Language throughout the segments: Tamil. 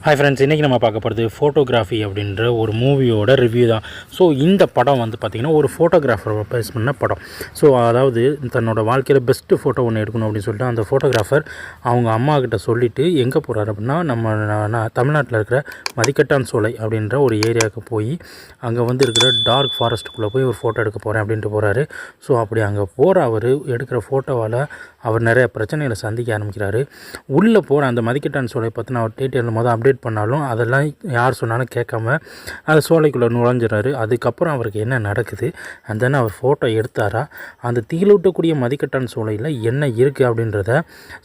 ஹாய் ஃப்ரெண்ட்ஸ், இன்றைக்கி நம்ம பார்க்க போகிறது ஃபோட்டோகிராஃபி அப்படின்ற ஒரு மூவியோட ரிவ்யூ தான். ஸோ இந்த படம் வந்து பார்த்திங்கன்னா ஒரு ஃபோட்டோகிராஃபரை பேஸ் பண்ண படம். ஸோ அதாவது தன்னோட வாழ்க்கையில் பெஸ்ட்டு ஃபோட்டோ ஒன்று எடுக்கணும் அப்படின்னு சொல்லிட்டு அந்த ஃபோட்டோகிராஃபர் அவங்க அம்மா கிட்ட சொல்லிவிட்டு எங்கே போகிறாரு அப்படின்னா நம்ம தமிழ்நாட்டில் இருக்கிற மதிக்கட்டான் சோலை அப்படின்ற ஒரு ஏரியாவுக்கு போய் அங்கே வந்து இருக்கிற டார்க் ஃபாரஸ்ட்டுக்குள்ளே போய் ஒரு ஃபோட்டோ எடுக்க போகிறேன் அப்படின்ட்டு போகிறாரு. ஸோ அப்படி அங்கே போகிற அவர் எடுக்கிற ஃபோட்டோவால் அவர் நிறைய பிரச்சனைகளை சந்திக்க ஆரம்பிக்கிறாரு. உள்ளே போகிற அந்த மதிக்கட்டான் சோலை பற்றின அவர் டீட்டெயில் அப்டேட் பண்ணாலும் அதெல்லாம் யார் சொன்னாலும் கேட்காம அந்த சோலைக்குள்ளே நுழைஞ்சிடறாரு. அதுக்கப்புறம் அவருக்கு என்ன நடக்குது, அந்த அவர் ஃபோட்டோ எடுத்தாரா, அந்த தீலூட்டக்கூடிய மதிக்கட்டான் சோலையில் என்ன இருக்குது அப்படின்றத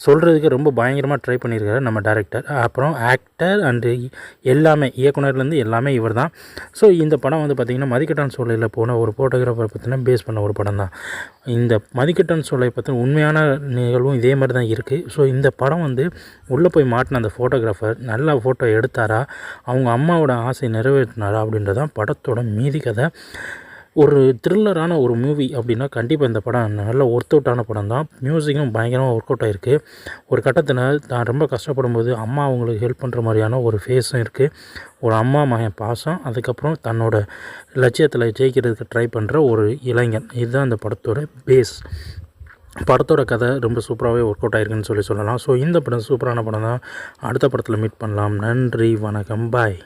சொல்கிறதுக்கு ரொம்ப பயங்கரமாக ட்ரை பண்ணியிருக்காரு நம்ம டைரக்டர். அப்புறம் ஆக்டர் அண்டு எல்லாமே, இயக்குனர்லேருந்து எல்லாமே இவர் தான். ஸோ இந்த படம் வந்து பார்த்திங்கன்னா மதிக்கட்டான் சோலையில் போன ஒரு ஃபோட்டோகிராஃபர் பற்றின பேஸ் பண்ண ஒரு படம் தான். இந்த மதிக்கட்டான் சோலை பற்றின உண்மையான நிகழ்வும் இதே மாதிரி தான் இருக்குது. ஸோ இந்த படம் வந்து உள்ளே போய் மாட்டின அந்த ஃபோட்டோகிராஃபர் நல்லா ஃபோட்டோ எடுத்தாரா, அவங்க அம்மாவோட ஆசை நிறைவேற்றினாரா அப்படின்றதான் படத்தோட மீதி கதை. ஒரு த்ரில்லரான ஒரு மூவி அப்படின்னா கண்டிப்பாக இந்த படம் நல்ல ஒர்க் அவுட்டான படம் தான். மியூசிக்கும் பயங்கரமாக ஒர்க் அவுட் ஆகிருக்கு. ஒரு கட்டத்தில் தான் ரொம்ப கஷ்டப்படும் போது அம்மா அவங்களுக்கு ஹெல்ப் பண்ணுற மாதிரியான ஒரு ஃபேஸும் இருக்குது. ஒரு அம்மா மகன் பாசம், அதுக்கப்புறம் தன்னோட லட்சியத்தில் ஜெயிக்கிறதுக்கு ட்ரை பண்ணுற ஒரு இளைஞன், இதுதான் இந்த படத்தோட பேஸ். படத்தோட கதை ரொம்ப சூப்பராகவே ஒர்க் அவுட் ஆகிருக்குன்னு சொல்லலாம். ஸோ இந்த படம் சூப்பரான படம் தான். அடுத்த படத்தில் மீட் பண்ணலாம். நன்றி, வணக்கம், பாய்.